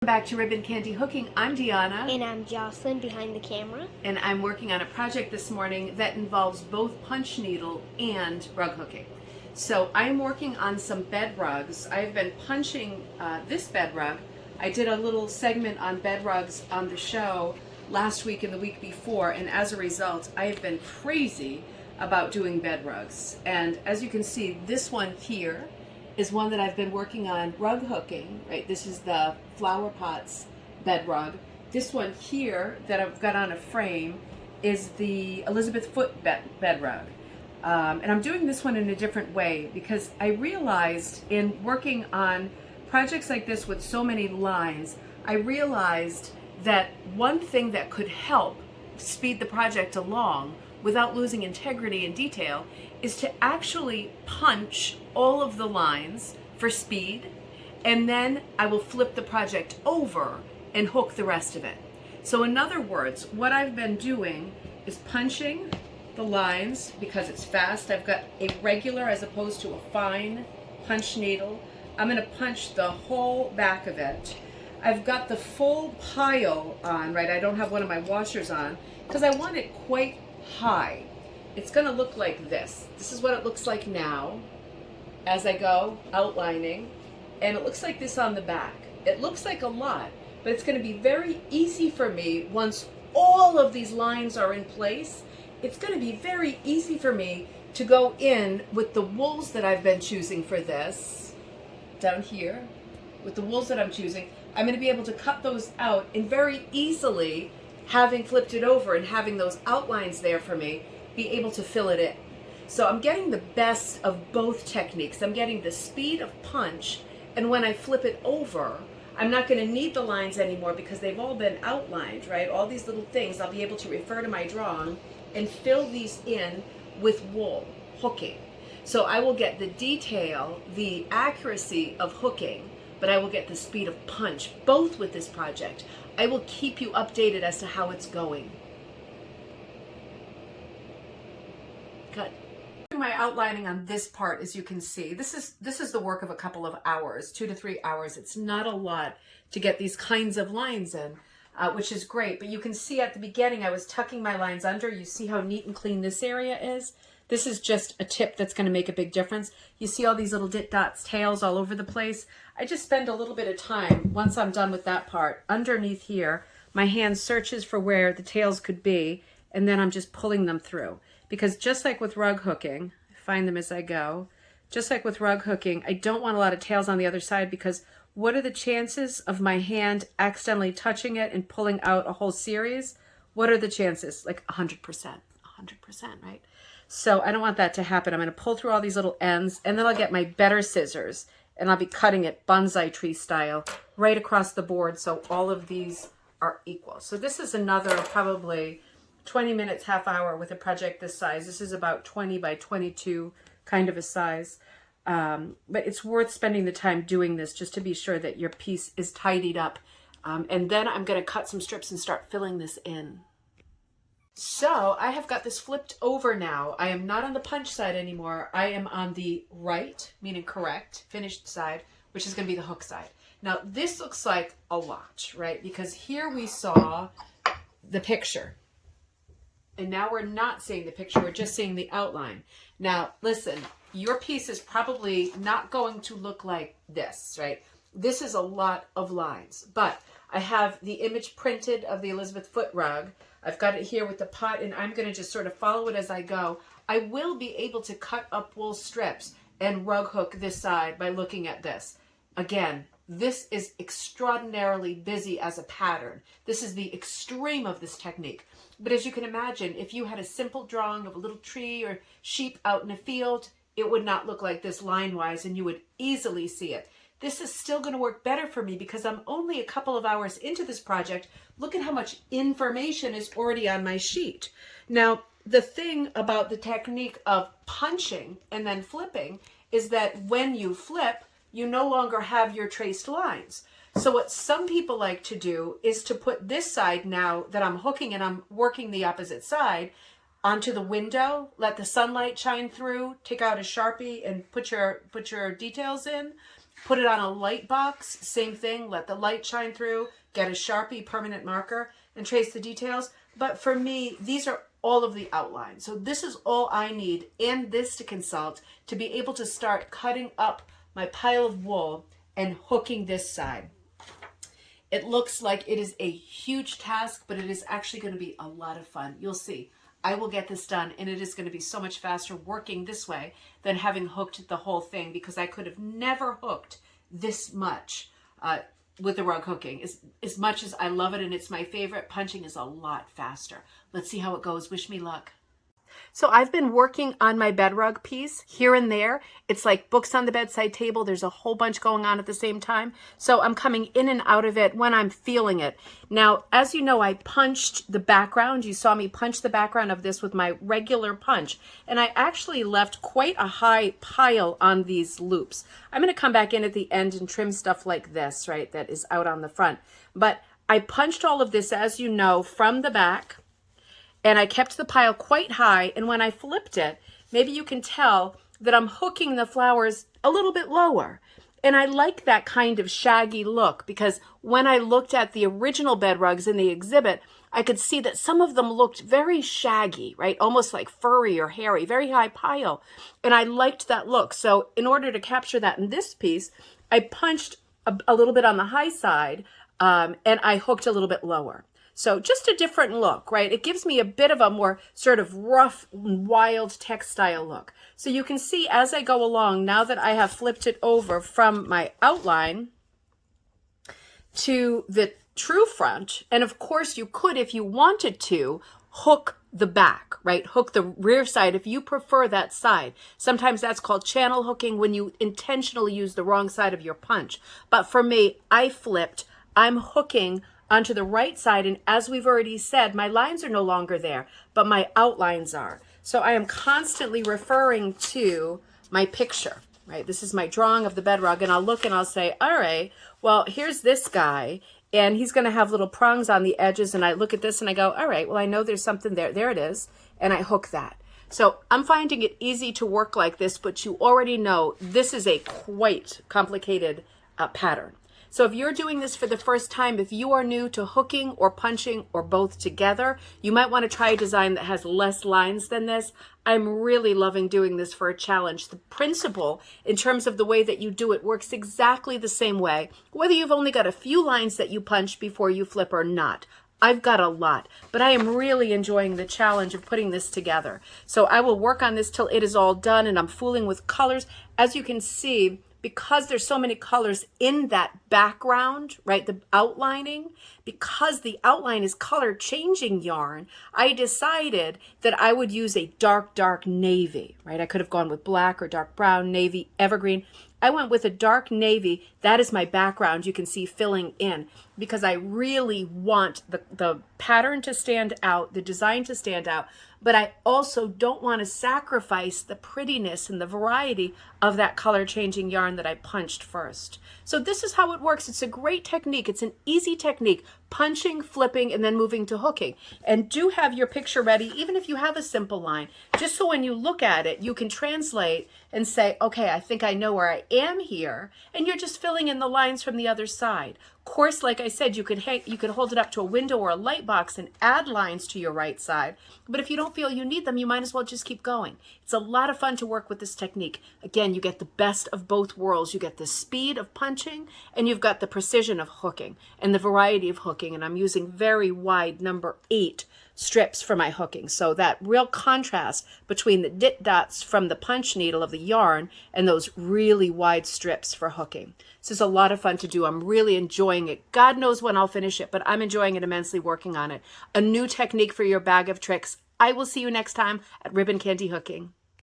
Back to Ribbon Candy Hooking. I'm Deanna. And I'm Jocelyn behind the camera. And I'm working on a project this morning that involves both punch needle and rug hooking. So I'm working on some bed rugs. I've been punching this bed rug. I did a little segment on bed rugs on the show last week and the week before, and as a result, I have been crazy about doing bed rugs. And as you can see, this one here is one that I've been working on rug hooking, right? This is the flower pots bed rug. This one here that I've got on a frame is the Elizabeth Foot bed rug. And I'm doing this one in a different way because I realized in working on projects like this with so many lines, I realized that one thing that could help speed the project along without losing integrity and detail is to actually punch all of the lines for speed, and then I will flip the project over and hook the rest of it. So in other words, what I've been doing is punching the lines because it's fast. I've got a regular as opposed to a fine punch needle. I'm going to punch the whole back of it. I've got the full pile on, right? I don't have one of my washers on because I want it quite high. It's going to look like this. This is what it looks like now as I go outlining, and it looks like this on the back. It looks like a lot, but it's going to be very easy for me once all of these lines are in place. It's going to be very easy for me to go in with the wools that I've been choosing for this down here. With the wools that I'm choosing, I'm going to be able to cut those out and very easily, having flipped it over and having those outlines there for me, be able to fill it in. So I'm getting the best of both techniques. I'm getting the speed of punch, and when I flip it over, I'm not going to need the lines anymore because they've all been outlined, right? All these little things, I'll be able to refer to my drawing and fill these in with wool hooking. So I will get the detail, the accuracy of hooking, but I will get the speed of punch, both with this project. I will keep you updated as to how it's going. Good. My outlining on this part, as you can see, this is the work of a couple of hours, 2 to 3 hours. It's not a lot to get these kinds of lines in, which is great. But you can see at the beginning, I was tucking my lines under. You see how neat and clean this area is? This is just a tip that's going to make a big difference. You see all these little dit dots, tails all over the place. I just spend a little bit of time, once I'm done with that part, underneath here, my hand searches for where the tails could be, and then I'm just pulling them through. Because just like with rug hooking, I find them as I go, just like with rug hooking, I don't want a lot of tails on the other side because what are the chances of my hand accidentally touching it and pulling out a whole series? What are the chances? Like 100%, 100%, right? So I don't want that to happen. I'm going to pull through all these little ends, and then I'll get my better scissors, and I'll be cutting it bonsai tree style right across the board so all of these are equal. So this is another probably 20 minutes, half hour with a project this size. This is about 20 by 22 kind of a size. But it's worth spending the time doing this just to be sure that your piece is tidied up. And then I'm going to cut some strips and start filling this in. So I have got this flipped over now. I am not on the punch side anymore. I am on the right, meaning correct, finished side, which is going to be the hook side. Now this looks like a lot, right? Because here we saw the picture. And now we're not seeing the picture, we're just seeing the outline. Now, listen, your piece is probably not going to look like this, right? This is a lot of lines, but I have the image printed of the Elizabeth Foot rug. I've got it here with the pot, and I'm going to just sort of follow it as I go. I will be able to cut up wool strips and rug hook this side by looking at this. Again, this is extraordinarily busy as a pattern. This is the extreme of this technique. But as you can imagine, if you had a simple drawing of a little tree or sheep out in a field, it would not look like this line-wise, and you would easily see it. This is still going to work better for me because I'm only a couple of hours into this project. Look at how much information is already on my sheet. Now, the thing about the technique of punching and then flipping is that when you flip, you no longer have your traced lines. So what some people like to do is to put this side, now that I'm hooking and I'm working the opposite side, onto the window, let the sunlight shine through, take out a Sharpie and put your details in. Put it on a light box, same thing, let the light shine through, get a Sharpie permanent marker and trace the details. But for me, these are all of the outlines. So this is all I need and this to consult to be able to start cutting up my pile of wool and hooking this side. It looks like it is a huge task, but it is actually going to be a lot of fun. You'll see. I will get this done, and it is going to be so much faster working this way than having hooked the whole thing, because I could have never hooked this much with the rug hooking. As much as I love it and it's my favorite, punching is a lot faster. Let's see how it goes. Wish me luck. So I've been working on my bed rug piece here and there. It's like books on the bedside table. There's a whole bunch going on at the same time. So I'm coming in and out of it when I'm feeling it. Now, as you know, I punched the background. You saw me punch the background of this with my regular punch. And I actually left quite a high pile on these loops. I'm going to come back in at the end and trim stuff like this, right, that is out on the front. But I punched all of this, as you know, from the back. And I kept the pile quite high, and when I flipped it, maybe you can tell that I'm hooking the flowers a little bit lower. And I like that kind of shaggy look, because when I looked at the original bed rugs in the exhibit, I could see that some of them looked very shaggy, right? Almost like furry or hairy, very high pile. And I liked that look. So in order to capture that in this piece, I punched a little bit on the high side, and I hooked a little bit lower. So just a different look, right? It gives me a bit of a more sort of rough, wild textile look. So you can see as I go along, now that I have flipped it over from my outline to the true front, and of course you could, if you wanted to, hook the back, right? Hook the rear side if you prefer that side. Sometimes that's called channel hooking, when you intentionally use the wrong side of your punch. But for me, I flipped. I'm hooking onto the right side, and as we've already said, my lines are no longer there, but my outlines are. So I am constantly referring to my picture, right? This is my drawing of the bed rug, and I'll look and I'll say, all right, well, here's this guy, and he's going to have little prongs on the edges, and I look at this and I go, all right, well, I know there's something there. There it is, and I hook that. So I'm finding it easy to work like this, but you already know this is a quite complicated pattern. So if you're doing this for the first time, if you are new to hooking or punching or both together, you might want to try a design that has less lines than this. I'm really loving doing this for a challenge. The principle, in terms of the way that you do it, works exactly the same way, whether you've only got a few lines that you punch before you flip or not. I've got a lot, but I am really enjoying the challenge of putting this together. So I will work on this till it is all done, and I'm fooling with colors. As you can see, because there's so many colors in that background, right, the outlining, because the outline is color changing yarn, I decided that I would use a dark, dark navy, right? I could have gone with black or dark brown, navy, evergreen. I went with a dark navy. That is my background, you can see filling in, because I really want the pattern to stand out, the design to stand out, but I also don't want to sacrifice the prettiness and the variety of that color changing yarn that I punched first. So this is how it works. It's a great technique. It's an easy technique, punching, flipping, and then moving to hooking. And do have your picture ready, even if you have a simple line, just so when you look at it, you can translate and say, okay, I think I know where I am here, and you're just filling in the lines from the other side. Of course, like I said, you could hold it up to a window or a light box and add lines to your right side. But if you don't feel you need them, you might as well just keep going. It's a lot of fun to work with this technique. Again, you get the best of both worlds. You get the speed of punching, and you've got the precision of hooking and the variety of hooking. And I'm using very wide number 8 strips for my hooking. So that real contrast between the dit dots from the punch needle of the yarn and those really wide strips for hooking. This is a lot of fun to do. I'm really enjoying it. God knows when I'll finish it, but I'm enjoying it immensely working on it. A new technique for your bag of tricks. I will see you next time at Ribbon Candy Hooking.